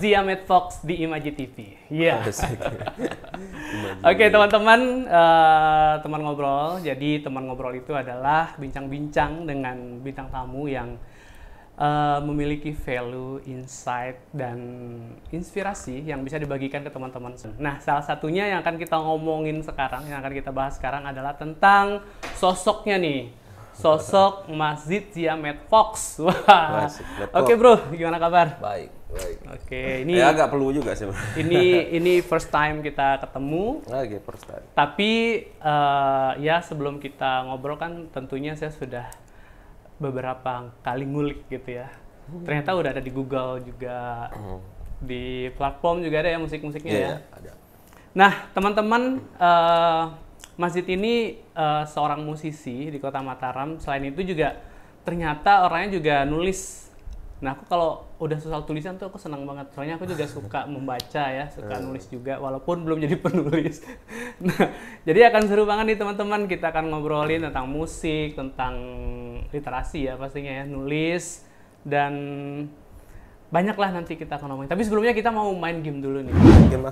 Ziamet Fox di Imaji TV. Iya. Oke teman-teman, teman ngobrol. Jadi teman ngobrol itu adalah bincang-bincang dengan bintang tamu yang memiliki value, insight, dan inspirasi yang bisa dibagikan ke teman-teman. Nah, salah satunya yang akan kita ngomongin sekarang, yang akan kita bahas sekarang adalah tentang sosoknya nih. Sosok Masjid Ziamet Fox. Wah. Oke bro, gimana kabar? Baik. Oke, ini agak perlu juga sih. Ini first time kita ketemu. Oke, first time. Tapi ya sebelum kita ngobrol kan tentunya saya sudah beberapa kali ngulik gitu ya. Ternyata udah ada di Google juga, di platform juga ada ya musik-musiknya ya. Ada. Nah teman-teman, masjid ini seorang musisi di Kota Mataram. Selain itu juga ternyata orangnya juga nulis. Nah aku kalau udah soal tulisan tuh aku senang banget. Soalnya aku juga suka membaca ya, suka nulis juga walaupun belum jadi penulis. Nah jadi akan seru banget nih teman-teman. Kita akan ngobrolin tentang musik, tentang literasi ya pastinya ya, nulis, dan banyak lah nanti kita akan ngomongin. Tapi sebelumnya kita mau main game dulu nih. Game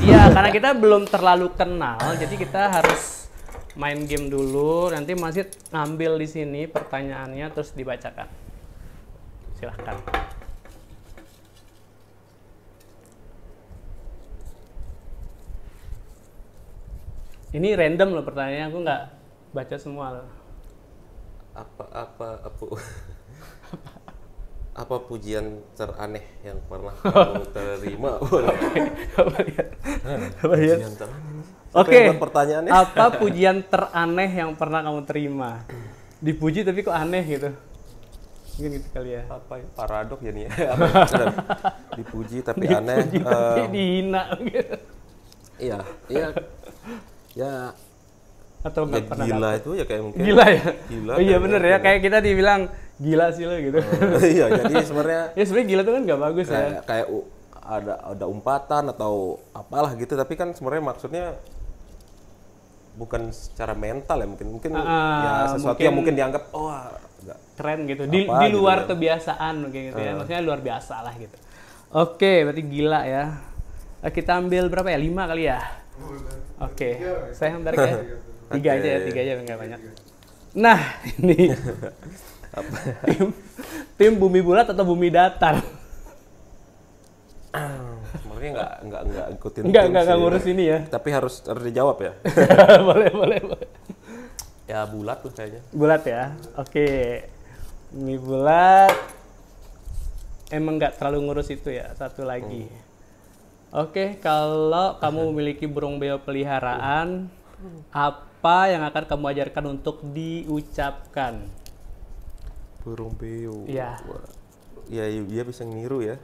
Iya, karena kita belum terlalu kenal, jadi kita harus main game dulu. Nanti Masjid ngambil di sini pertanyaannya terus dibacakan. Silahkan. Ini random loh pertanyaannya, aku nggak baca semua loh. Apa pujian teraneh yang pernah kamu terima? Pujian teraneh. Oke. Pertanyaannya. Apa pujian teraneh yang pernah kamu terima? Dipuji tapi kok aneh gitu. Mungkin gitu kali ya. Apa ya? Paradok ya nih ya. Dipuji tapi aneh. Dipuji tapi dihina gitu. Iya. Ya. Atau nggak pernah gila dapet. itu ya kayak mungkin. Gila ya? Gila. Oh iya bener ya, kayak kita dibilang gila sih lo gitu. Iya, jadi sebenarnya ya sebenarnya gila tuh kan nggak bagus ya. Kayak ada umpatan atau apalah gitu, tapi kan sebenarnya maksudnya bukan secara mental ya, mungkin ya sesuatu yang mungkin dianggap enggak keren gitu. Di luar gitu, kebiasaan mungkin gitu ya. Maksudnya luar biasa lah gitu. Oke, berarti gila ya. Kita ambil berapa ya? 5 kali ya? Oke. Saya yang tarik ya. 3 aja ya, 3 aja nggak banyak. Nah, ini tim bumi bulat atau bumi datar? Sebenarnya nggak ikutin. Nggak ngurus ini ya. Tapi harus dijawab ya. boleh. Ya bulat tuh kayaknya. Bulat ya. Oke. Bumi bulat. Emang nggak terlalu ngurus itu ya. Satu lagi. Oke, kalau kamu memiliki burung beo peliharaan, apa yang akan kamu ajarkan untuk diucapkan? Burung beo. Iya. Ya dia bisa niru ya.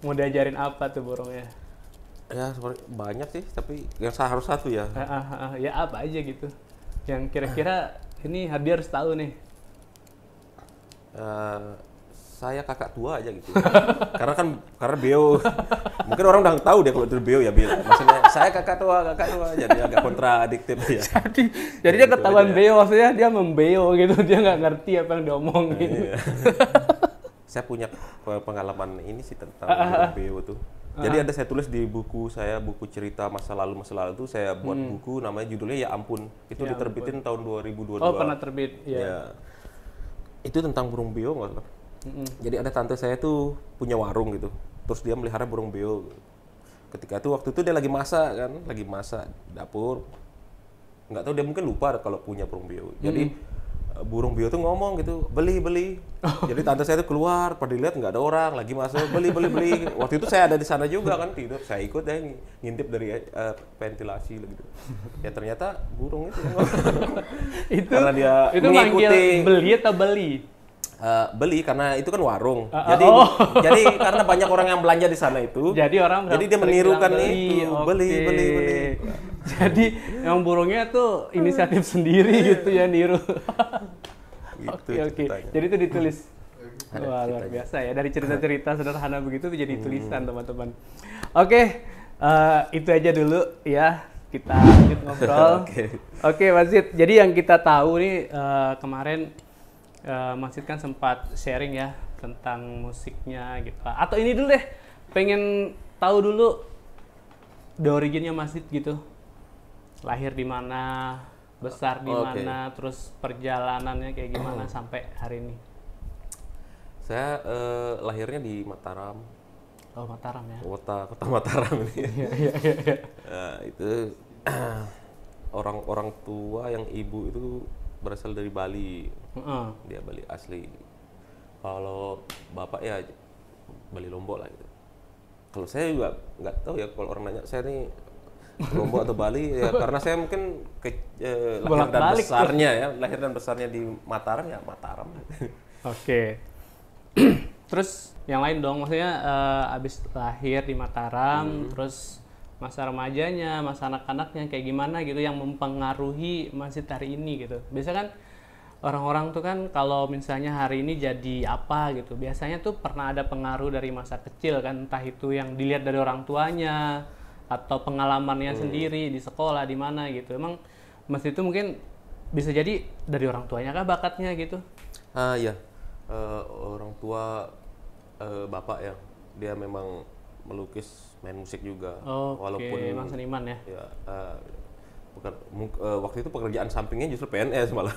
Mau diajarin apa tuh burungnya? Ya banyak sih, tapi yang harus satu ya. Ya apa aja gitu. Yang kira-kira ini dia harus tahu nih. Saya kakak tua aja gitu. karena beo. Mungkin orang udah tahu dia kalau itu beo ya, Bil. Maksudnya saya kakak tua jadi agak kontradiktif ya. jadi dia ketahuan beo, maksudnya dia membeo gitu, dia nggak ngerti apa yang diomongin. Iya. Saya punya pengalaman ini sih tentang beo tuh. Jadi ada saya tulis di buku saya, buku cerita masa lalu tuh saya buat buku namanya judulnya Ya Ampun. Itu Ya diterbitin tahun 2022. Oh, pernah terbit. Ya. Itu tentang burung beo nggak salah. Jadi ada tante saya tuh punya warung gitu, terus dia melihara burung beo. Ketika itu waktu itu dia lagi masak dapur, nggak tahu dia mungkin lupa kalau punya burung beo. Jadi burung beo tuh ngomong gitu, beli. Jadi tante saya tuh keluar, pada dilihat nggak ada orang, lagi masuk beli. Waktu itu saya ada di sana juga kan, tidur, saya ikut deh ngintip dari ventilasi gitu. Ya ternyata burung itu karena dia itu mengikuti. manggil beli atau beli? Beli karena itu kan warung. Jadi karena banyak orang yang belanja di sana itu. Jadi dia menirukan itu. Beli. Jadi yang burungnya tuh inisiatif sendiri gitu ya niru. Oke. Jadi itu ditulis. Wah, luar biasa ya. Dari cerita-cerita sederhana begitu jadi tulisan teman-teman. Oke. Itu aja dulu ya, kita lanjut ngobrol. Oke, Mas Zid. Jadi yang kita tahu nih kemarin Mas Zid kan sempat sharing ya tentang musiknya gitu. Atau ini dulu deh, pengen tahu dulu the originnya Mas Zid gitu. Lahir di mana, besar di mana, terus perjalanannya kayak gimana sampai hari ini. Saya lahirnya di Mataram. Oh, Mataram ya. Kota Mataram ini. Iya. Itu orang tua yang ibu itu berasal dari Bali. Dia Bali asli. Kalau bapak ya Bali Lombok lah gitu. Kalau saya juga nggak tahu ya, kalau orang nanya saya nih Lombok atau Bali ya, karena saya mungkin lahir dan besarnya di Mataram ya Mataram. Oke. Terus yang lain dong, maksudnya abis lahir di Mataram, terus masa remajanya, masa anak-anaknya kayak gimana gitu yang mempengaruhi Mas Zid hari ini gitu. Biasanya kan orang-orang tuh kan kalau misalnya hari ini jadi apa gitu, biasanya tuh pernah ada pengaruh dari masa kecil kan, entah itu yang dilihat dari orang tuanya atau pengalamannya sendiri di sekolah di mana gitu. Emang Mas itu mungkin bisa jadi dari orang tuanya kah bakatnya gitu? Iya. Orang tua bapak ya, dia memang melukis, main musik juga. Walaupun emang seniman ya. Bukan waktu itu pekerjaan sampingnya justru PNS malah.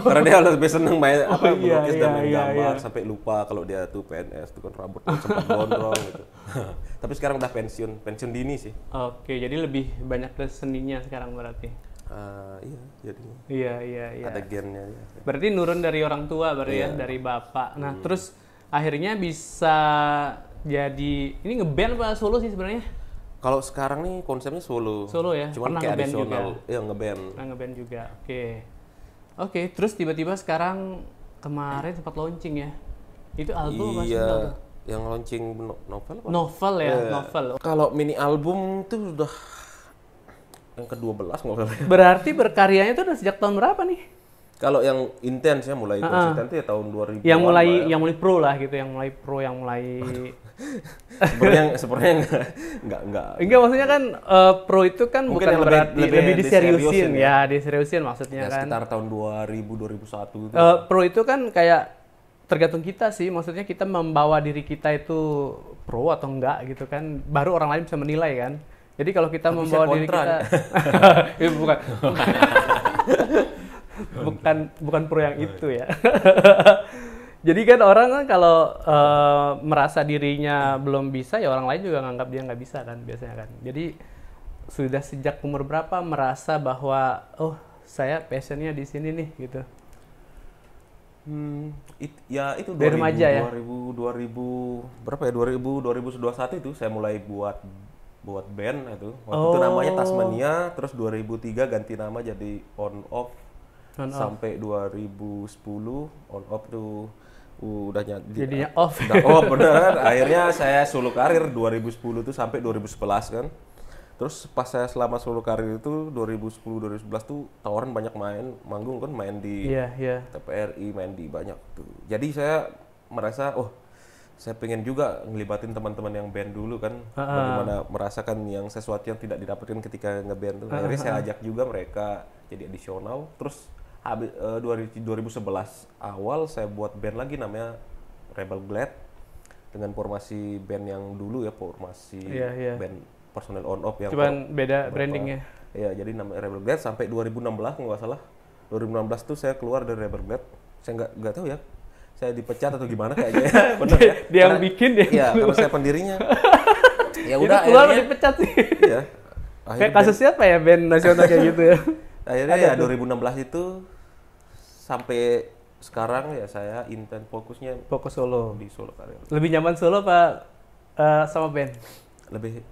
Karena dia lebih seneng main melukis dan main gambar sampai lupa kalau dia tuh PNS, tuh kan rambutnya sempat gondrong gitu. Tapi sekarang udah pensiun dini sih. Oke, jadi lebih banyak ke seninya sekarang berarti. Iya, jadi. Iya. Ada gennya ya. Berarti nurun dari orang tua berarti ya, dari bapak. Nah, terus akhirnya bisa jadi ini ngeband apa solo sih sebenarnya? Kalau sekarang nih konsepnya solo. Solo ya. Cuman pernah kayak ngeband juga. Iya, ngeband. Pernah ngeband juga. Oke, terus tiba-tiba sekarang kemarin sempat launching ya. Itu album apa sih? Iya, yang launching novel apa? Novel ya, novel. Kalau mini album itu udah yang ke-12 nggak salah. Berarti berkaryanya itu udah sejak tahun berapa nih? Kalau yang intens ya, mulai konsisten itu ya tahun 2000. Yang mulai pro lah gitu, yang mulai sebenarnya enggak. Maksudnya kan pro itu kan mungkin bukan berarti lebih diseriusin ya, diseriusin maksudnya kan. Sekitar tahun 2000 2001 itu. Pro itu kan kayak tergantung kita sih, maksudnya kita membawa diri kita itu pro atau enggak gitu kan, baru orang lain bisa menilai kan. Jadi kalau kita membawa diri kita bukan pro yang itu ya. Jadi kan orang kan kalau merasa dirinya belum bisa, ya orang lain juga nganggap dia nggak bisa kan biasanya kan. Jadi sudah sejak umur berapa merasa bahwa saya passionnya di sini nih gitu? Itu dari remaja ya. 2000 berapa ya? 2021 itu saya mulai buat band itu. Waktu itu namanya Tasmania, terus 2003 ganti nama jadi On Off. Sampai 2010 On Off tuh udah jadinya off. Beneran. Akhirnya saya solo karir 2010 tuh sampai 2011 kan. Terus pas saya selama solo karir itu 2010 2011 tuh tawaran banyak manggung kan, main di TPRI, main di banyak tuh. Jadi saya merasa saya pengen juga ngelibatin teman-teman yang band dulu kan, bagaimana merasakan yang sesuatu yang tidak didapatkan ketika ngeband tuh. Akhirnya saya ajak juga mereka jadi adisional. Terus habis 2011 awal saya buat band lagi namanya Rebel Glad dengan formasi band yang dulu ya, formasi band personel On Off yang cuman beda brandingnya. Iya, jadi namanya Rebel Glad sampai 2016 nggak salah. 2016 tuh saya keluar dari Rebel Glad. Saya nggak tahu ya, saya dipecat atau gimana kayaknya. Bener ya? Dia yang bikin dia. Iya, karena saya pendirinya. Ya udah keluar dipecat sih. Iya. Kayak kasusnya apa ya band nasional kayak gitu ya. Akhirnya ya 2016 itu sampai sekarang ya saya fokus solo. Di solo karir. Lebih nyaman solo apa sama band? Lebih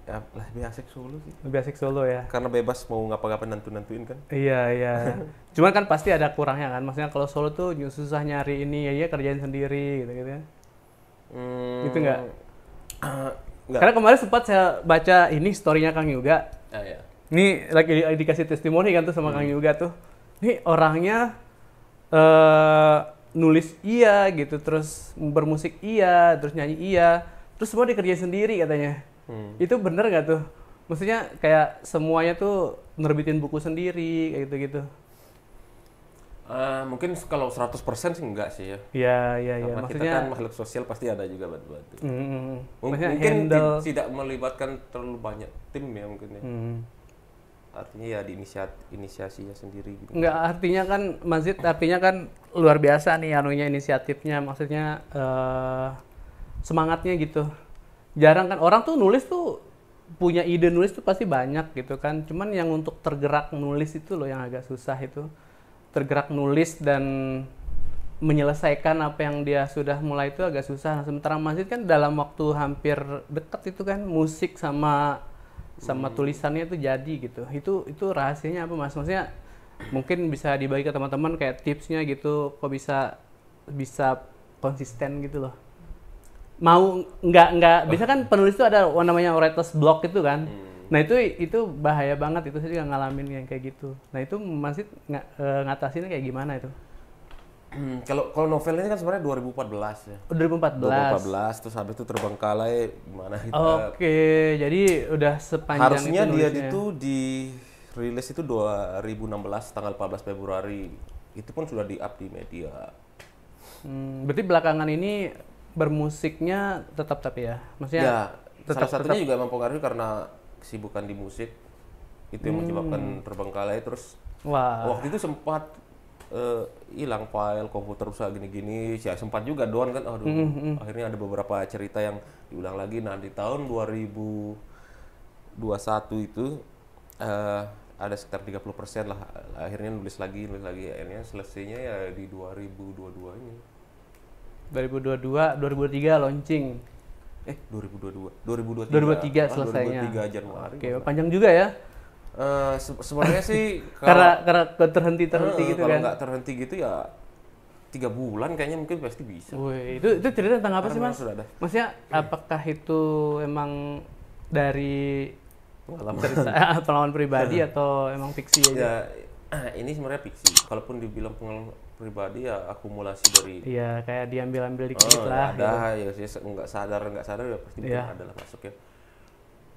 asik solo sih. Lebih asik solo ya. Karena bebas mau ngapa-ngapain nentuin kan. Iya. Cuman kan pasti ada kurangnya kan. Maksudnya kalau solo tuh susah nyari ini ya kerjain sendiri gitu ya. Gitu nggak? Enggak. Karena kemarin sempat saya baca ini story-nya Kang Yuga. Iya. Ini lagi dikasih testimoni kan tuh sama Kang Yuga tuh. Nih orangnya nulis iya gitu, terus bermusik iya, terus nyanyi iya, terus semua dikerjain sendiri katanya. Itu bener nggak tuh? Maksudnya kayak semuanya tuh nerbitin buku sendiri kayak gitu-gitu. Mungkin kalau 100% sih enggak sih ya. Iya, iya, iya. Karena kita Maksudnya kan makhluk sosial pasti ada juga bantu-bantu. maksudnya Mungkin handle tidak melibatkan terlalu banyak tim ya mungkin ya. Artinya ya di inisiasinya sendiri gitu. Enggak, artinya kan Masjid artinya kan luar biasa nih anunya inisiatifnya, maksudnya semangatnya gitu. Jarang kan orang tuh nulis tuh punya ide nulis tuh pasti banyak gitu kan. Cuman yang untuk tergerak nulis itu loh yang agak susah itu. Tergerak nulis dan menyelesaikan apa yang dia sudah mulai itu agak susah. Nah, sementara Masjid kan dalam waktu hampir dekat itu kan musik sama tulisannya itu jadi gitu. Itu rahasianya apa Mas? Maksudnya mungkin bisa dibagi ke teman-teman kayak tipsnya gitu, kok bisa konsisten gitu loh. Mau nggak bisa kan penulis itu ada namanya writer's block itu kan. Nah itu bahaya banget, itu saya juga ngalamin yang kayak gitu. Nah itu Masih ngatasinnya kayak gimana itu? Kalau novel ini kan sebenarnya 2014 ya. 2014. Terus habis itu Terbengkalai gimana kita. Oke, jadi udah sepanjang Harusnya itu dia nulisnya. itu dirilis itu 2016 tanggal 14 Februari. Itu pun sudah di-up di media. Berarti belakangan ini bermusiknya tetap tapi ya? Maksudnya Ya, salah satunya juga mempengaruhi karena kesibukan di musik. Itu yang menyebabkan Terbengkalai terus wah. waktu itu sempat hilang file komputer rusak gini-gini, ya sempat juga down kan, aduh. Akhirnya ada beberapa cerita yang diulang lagi. Nah di tahun 2021 itu ada sekitar 30% lah, akhirnya nulis lagi, akhirnya selesainya ya di 2022 ini. 2022, 2023 launching. 2023 selesainya. 2023 Januari. Oke, panjang juga ya. Sebenarnya sih Karena terhenti gitu kalau kan. nggak terhenti gitu ya 3 bulan kayaknya mungkin pasti bisa. Wih, itu cerita tentang apa sih Mas? Sudah ada. Maksudnya apakah itu emang dari pengalaman pribadi atau emang fiksi aja? Ya, ini sebenarnya fiksi. Kalaupun dibilang pengalaman pribadi ya akumulasi dari. Iya, kayak diambil dikit lah. Ada ya sih nggak sadar ya pasti ada lah masuk ya.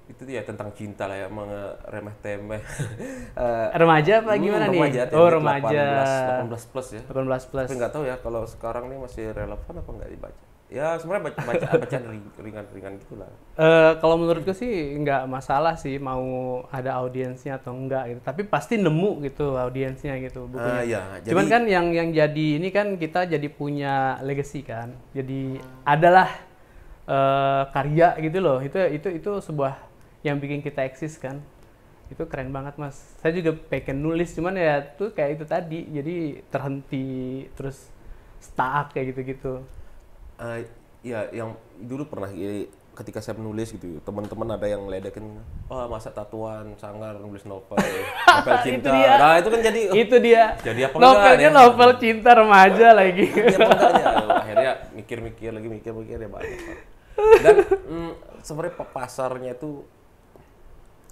Itu dia tentang cinta lah ya, remeh temeh. Remaja apa gimana nih? Remaja. 18 plus ya. 18 plus. Tapi nggak tahu ya kalau sekarang nih masih relevan apa nggak dibaca. Ya sebenarnya bacaan ringan-ringan gitulah. Kalau menurutku sih nggak masalah sih mau ada audiensnya atau enggak gitu. Tapi pasti nemu gitu audiensnya gitu bukunya. Cuman kan yang jadi ini kan kita jadi punya legacy kan. Jadi adalah karya gitu loh. Itu sebuah yang bikin kita eksis kan. Itu keren banget Mas. Saya juga pengen nulis cuman ya tuh kayak itu tadi. Jadi terhenti terus stuck kayak gitu-gitu. Ya yang dulu pernah ketika saya menulis gitu, teman-teman ada yang ledekin, masa tatuan sangar nulis novel cinta. Nah itu kan jadi jadi apa novelnya novel cinta remaja lagi. Jadi apa enggaknya? Akhirnya mikir ya banyak. Dan sebenarnya pasarnya itu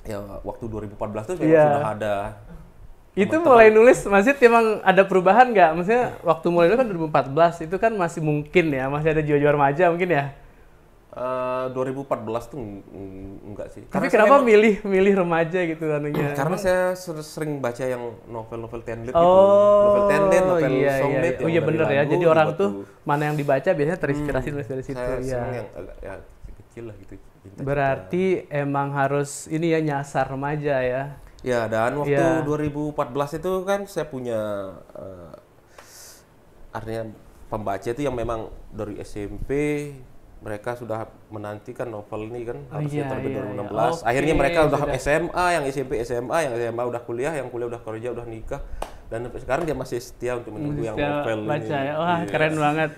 ya waktu 2014 tuh sudah ada. Itu mulai nulis masih emang ada perubahan nggak? Maksudnya waktu mulai nulis kan 2014 itu kan masih mungkin ya, masih ada jiwa-jiwa remaja mungkin ya. 2014 tuh enggak sih. Tapi kenapa milih remaja gitu anunya? Karena saya sering baca yang novel-novel template gitu. Novel template, novel songlet. Oh iya bener ya. Jadi orang tuh mana yang dibaca biasanya terinspirasi nulis dari situ. Saya senang yang agak kecil lah gitu. Berarti emang harus ini ya nyasar remaja ya. Ya dan waktu 2014 itu kan saya punya artinya pembaca itu yang memang dari SMP mereka sudah menantikan novel ini kan harusnya terbit 2016. Akhirnya mereka udah SMA, yang SMP SMA, yang SMA udah kuliah, yang kuliah udah kerja, udah nikah. Dan sekarang dia masih setia untuk menunggu yang novel baca ini. Ya. Wah, keren banget.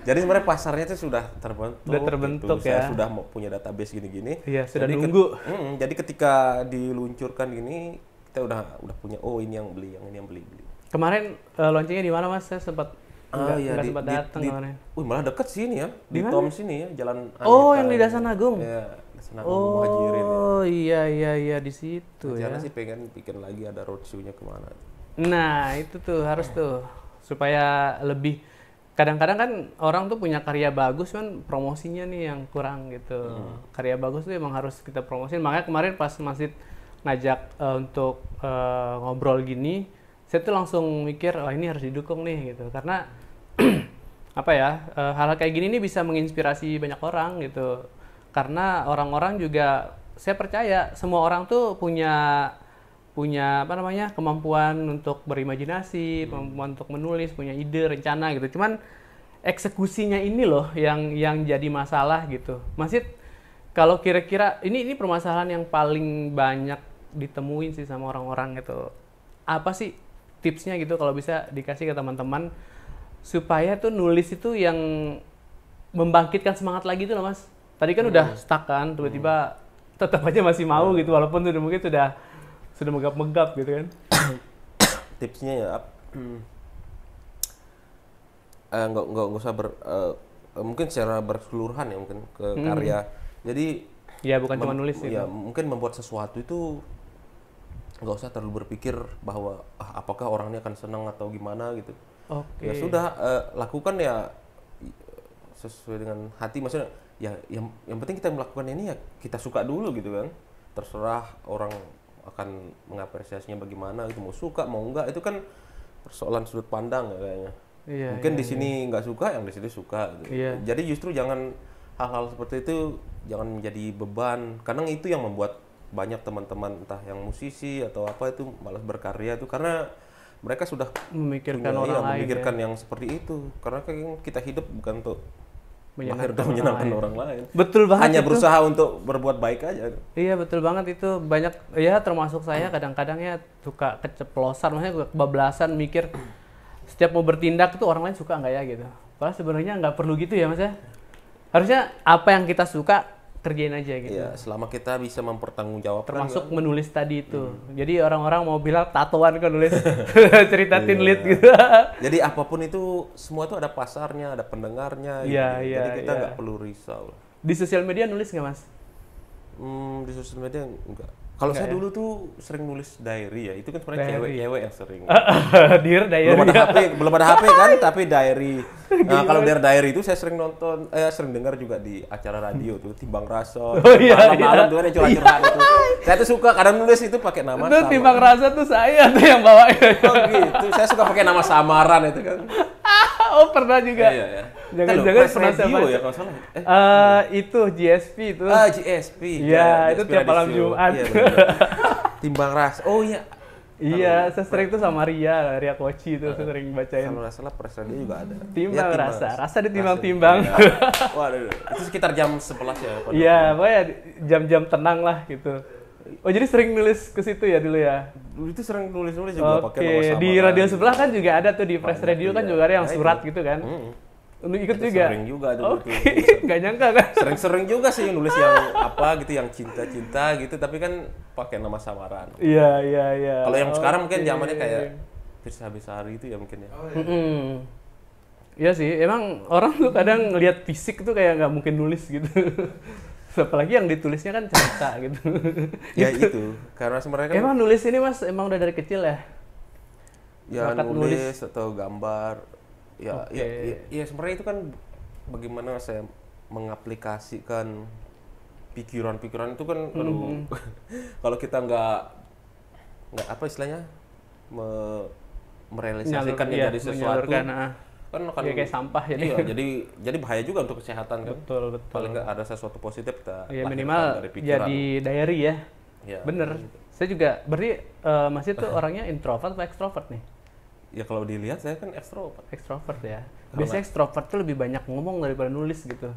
Jadi sebenarnya pasarnya itu sudah terbentuk. Udah terbentuk gitu. ya. Saya sudah punya database gini-gini. Iya, sudah nunggu. Jadi ketika diluncurkan gini, kita udah punya ini yang beli, yang ini yang beli. Kemarin launchingnya di mana Mas? Saya sempat nggak sempat datang kemarin. Malah deket sini ya, di Tom sini ya, Jalan Aneka. Yang di Dasanagong. Iya, Dasanagong Muhajirin. Oh iya di situ ya. Rencana sih pengen bikin lagi ada roadshow-nya kemana. Nah itu tuh harus tuh supaya lebih kadang-kadang kan orang tuh punya karya bagus kan promosinya nih yang kurang gitu. Karya bagus tuh emang harus kita promosin. Makanya kemarin pas Masjid ngajak untuk ngobrol gini, saya tuh langsung mikir, oh ini harus didukung nih gitu. Karena apa ya, hal kayak gini nih bisa menginspirasi banyak orang gitu. Karena orang-orang juga, saya percaya semua orang tuh punya apa namanya, kemampuan untuk berimajinasi, kemampuan untuk menulis, punya ide, rencana gitu. Cuman eksekusinya ini loh yang jadi masalah gitu. Masih kalau kira-kira ini permasalahan yang paling banyak ditemuin sih sama orang-orang gitu. Apa sih tipsnya gitu kalau bisa dikasih ke teman-teman supaya tuh nulis itu yang membangkitkan semangat lagi tuh loh Mas. Tadi kan udah stuck kan, tiba-tiba tetap aja masih mau gitu walaupun tuh mungkin sudah megap-megap gitu kan. Tipsnya ya nggak usah mungkin secara berkeseluruhan ya mungkin ke karya. Jadi ya bukan cuma nulis itu. Ya mungkin membuat sesuatu itu nggak usah terlalu berpikir bahwa apakah orang ini akan senang atau gimana gitu. Oke. Ya sudah lakukan ya sesuai dengan hati, maksudnya ya yang penting kita melakukan ini ya kita suka dulu gitu kan. Terserah orang akan mengapresiasinya bagaimana, itu mau suka mau enggak itu kan persoalan sudut pandang ya kayaknya. Iya, mungkin di sini nggak suka, yang di sini suka gitu. Iya. Jadi justru jangan hal-hal seperti itu jangan menjadi beban, karena itu yang membuat banyak teman-teman entah yang musisi atau apa itu malas berkarya itu karena mereka sudah memikirkan orang lain, memikirkan ya. yang seperti itu, karena kan kita hidup bukan untuk menyenangkan orang lain. Betul banget. Hanya itu. berusaha untuk berbuat baik aja. Iya betul banget, itu banyak ya, termasuk saya kadang-kadang ya suka keceplosan, maksudnya kebablasan mikir setiap mau bertindak tuh orang lain suka nggak ya gitu. Padahal sebenarnya nggak perlu gitu ya Mas ya. Harusnya apa yang kita suka kerjain aja gitu. Iya, selama kita bisa mempertanggungjawabkan. Termasuk kan menulis tadi itu. Jadi orang-orang mau bilang tatoan kan nulis cerita teen lead gitu. Jadi apapun itu semua itu ada pasarnya, ada pendengarnya. Iya, gitu. iya. Jadi kita nggak iya. perlu risau. Di sosial media nulis nggak Mas? Di sosial media enggak. Kalau saya ya? dulu tuh sering nulis diary ya. Itu kan sebenarnya Diary. cewek-cewek yang sering. Dear diary. Belum ada HP kan, tapi diary. Nah, kalau diary itu saya sering nonton, sering dengar juga di acara radio tuh, Timbang Rasa. Malam-malam tuh ada curhat-curhat itu. Saya tuh suka kadang nulis itu pakai nama Itu Timbang Rasa tuh saya tuh yang bawain. Oh gitu. Saya suka pakai nama samaran itu kan. Oh pernah juga. Iya. Jangan-jangan pernah radio sama ya kalau salah. Itu GSP itu. GSP. Iya, itu tiap malam Jumat. Iya, bener. Timbang Rasa. Oh iya. Iya, saya sering tuh sama Ria Koci itu saya sering bacain. Kalau nggak salah Press Radio juga ada. Timbang Ya, rasa ditimbang-timbang. Waduh, itu sekitar jam 11 ya. Iya, pokoknya jam-jam tenang lah gitu. Oh jadi sering nulis ke situ ya dulu ya? Dulu itu sering nulis-nulis juga pakai nama Oke, samaran. di radio sebelah kan juga ada tuh, di Press Radio kan juga ada yang surat gitu kan? Ikut juga? Sering juga dulu tuh. Nggak nyangka kan? Sering-sering juga sih nulis yang apa gitu, yang cinta-cinta gitu, tapi kan pakai nama samaran. Iya. Kalau yang sekarang mungkin zamannya kayak Firsa Besari itu ya mungkin ya. Iya sih, emang orang tuh kadang ngelihat fisik tuh kayak nggak mungkin nulis gitu. Apalagi yang ditulisnya kan cerita gitu. Ya itu, karena sebenarnya kan emang nulis ini Mas, emang udah dari kecil ya? ya Bakat nulis atau gambar. Ya, Oke. ya sebenarnya itu kan bagaimana saya mengaplikasikan pikiran-pikiran itu kan aduh, kalau kita nggak apa istilahnya merealisasikannya jadi sesuatu kan akan kayak sampah jadi. Iya, jadi bahaya juga untuk kesehatan kan. Betul. Paling nggak ada sesuatu positif kita Ya lahirkan minimal dari pikiran. jadi diary ya. Ya, Bener. Saya juga berarti Mas itu orangnya introvert atau extrovert nih? ya kalau dilihat saya kan ekstrovert. Extrovert ya. Biasanya extrovert tuh lebih banyak ngomong daripada nulis gitu.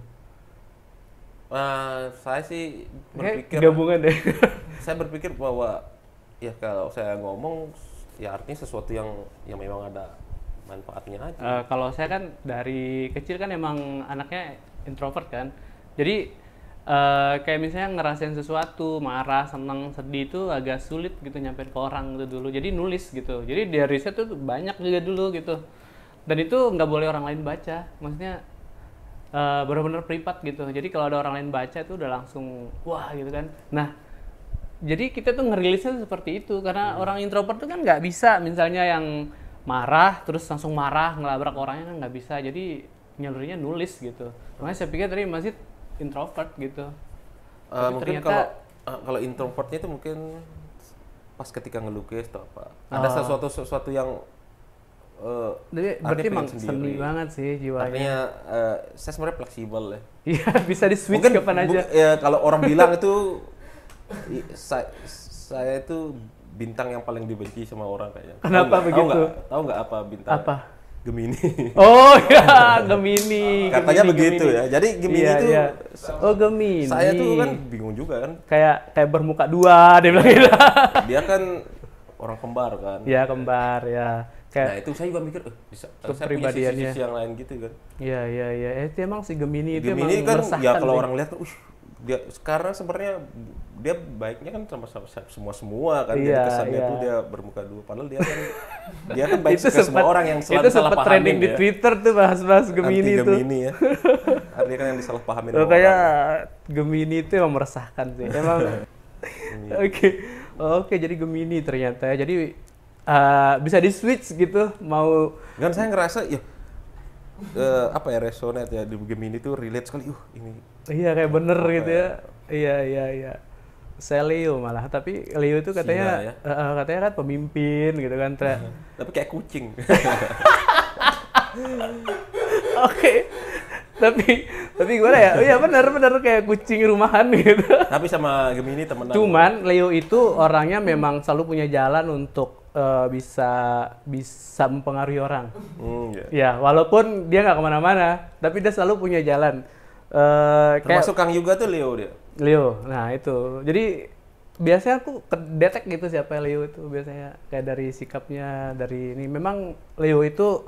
Saya sih Kayak berpikir gabungan deh. saya berpikir bahwa ya kalau saya ngomong ya artinya sesuatu yang memang ada manfaatnya aja. Kalau saya kan dari kecil kan emang anaknya introvert kan. Jadi kayak misalnya ngerasain sesuatu, marah, senang, sedih itu agak sulit gitu nyampein ke orang gitu dulu. Jadi nulis gitu. Jadi dari riset tuh banyak juga dulu gitu. Dan itu nggak boleh orang lain baca. Maksudnya benar-benar privat gitu. Jadi kalau ada orang lain baca itu udah langsung wah gitu kan. Nah, jadi kita tuh ngerilisnya seperti itu karena orang introvert tuh kan nggak bisa misalnya yang marah terus langsung marah ngelabrak orangnya kan nggak bisa, jadi nyalurinnya nulis gitu. Makanya saya pikir tadi Mazid introvert gitu. Mungkin ternyata kalau introvertnya itu mungkin pas ketika ngelukis atau apa. Ada sesuatu yang berarti emang seni banget sih jiwanya. Artinya saya sebenarnya fleksibel ya. Iya, bisa di switch kapan aja. Ya kalau orang bilang itu saya itu bintang yang paling dibenci sama orang kayaknya. Kenapa begitu? Tahu nggak apa bintang? Apa? Gemini. Oh ya, Gemini. Katanya begitu ya. Jadi Gemini itu. Iya. Oh Gemini. Saya tuh kan bingung juga kan. Kayak bermuka dua dia bilang gitu. Dia kan orang kembar kan. Iya kembar ya. Nah itu saya juga mikir, bisa. Saya punya sisi yang lain gitu kan. Iya. Itu emang si Gemini itu Gemini emang kan ya kalau sih. orang lihat kan, dia sekarang sebenarnya dia baiknya kan sama semua kan. Jadi kesannya tuh dia bermuka dua. Padahal dia kan baik ke semua orang yang selalu salah pahamin. Itu trending di Twitter tuh bahas Gemini anti tuh. Gemini ya. Artinya kan yang disalahpahamin orang. Kayak Gemini itu emang meresahkan sih. Emang. Oke, jadi Gemini ternyata. Jadi bisa di switch gitu mau. Kan saya ngerasa ya resonate ya di Gemini tuh relate sekali. Ini. Iya kayak bener gitu ya. Iya. Saya Leo malah, tapi Leo itu katanya katanya kan pemimpin gitu kan. Tapi kayak kucing. Oke. Tapi gimana ya? Iya benar kayak kucing rumahan gitu. Tapi sama Gemini temenan. Cuman Leo itu orangnya memang selalu punya jalan untuk bisa mempengaruhi orang. Ya, walaupun dia nggak kemana-mana, tapi dia selalu punya jalan. Termasuk Kang Yuga tuh Leo dia. Leo, nah itu. Jadi biasanya aku kedetek gitu siapa Leo itu biasanya kayak dari sikapnya, dari ini. Memang Leo itu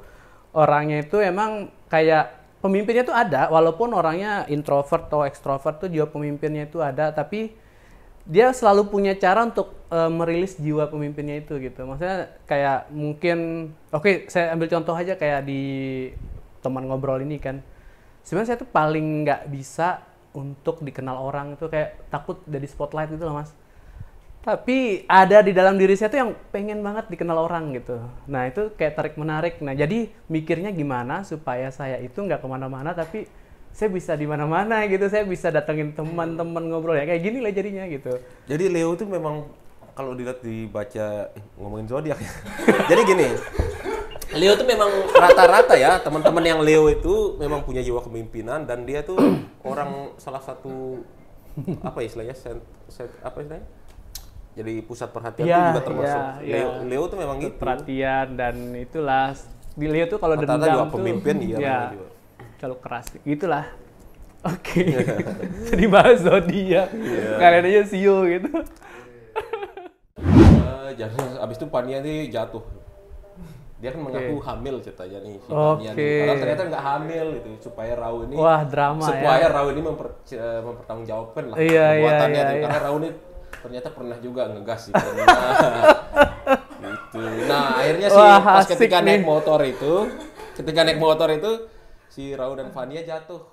orangnya itu emang kayak pemimpinnya tuh ada, walaupun orangnya introvert atau ekstrovert tuh jiwa pemimpinnya itu ada, tapi dia selalu punya cara untuk merilis jiwa pemimpinnya itu gitu. Maksudnya kayak mungkin, saya ambil contoh aja kayak di teman ngobrol ini kan. Sebenarnya saya tuh paling nggak bisa untuk dikenal orang, itu kayak takut jadi spotlight gitu loh mas. Tapi ada di dalam diri saya tuh yang pengen banget dikenal orang gitu. Nah itu kayak tarik menarik. Nah jadi mikirnya gimana supaya saya itu nggak kemana-mana tapi saya bisa di mana-mana gitu. Saya bisa datengin teman-teman ngobrol ya kayak gini lah jadinya gitu. Jadi Leo tuh memang kalau dilihat dibaca ngomongin zodiak ya. Jadi gini. Leo tuh memang rata-rata ya, teman-teman yang Leo itu memang punya jiwa kepemimpinan dan dia tuh orang salah satu apa istilahnya apa istilahnya? Jadi pusat perhatian itu juga termasuk. Leo tuh memang gitu. Perhatian dan itulah di Leo tuh kalau dendam juga tuh pemimpin juga. Kalau keras gitulah. Oke. Jadi bahas zodiak. Kalian aja Sio gitu. Abis itu Fania nih jatuh. Dia kan mengaku hamil ceritanya nih si Fania nih. Padahal ternyata nggak hamil gitu supaya Rau ini. Wah drama supaya Rau ini mempertanggungjawabkan lah perbuatannya karena Rau ini ternyata pernah juga ngegas sih. Gitu. Nah akhirnya pas ketika naik motor itu si Rau dan Fania jatuh.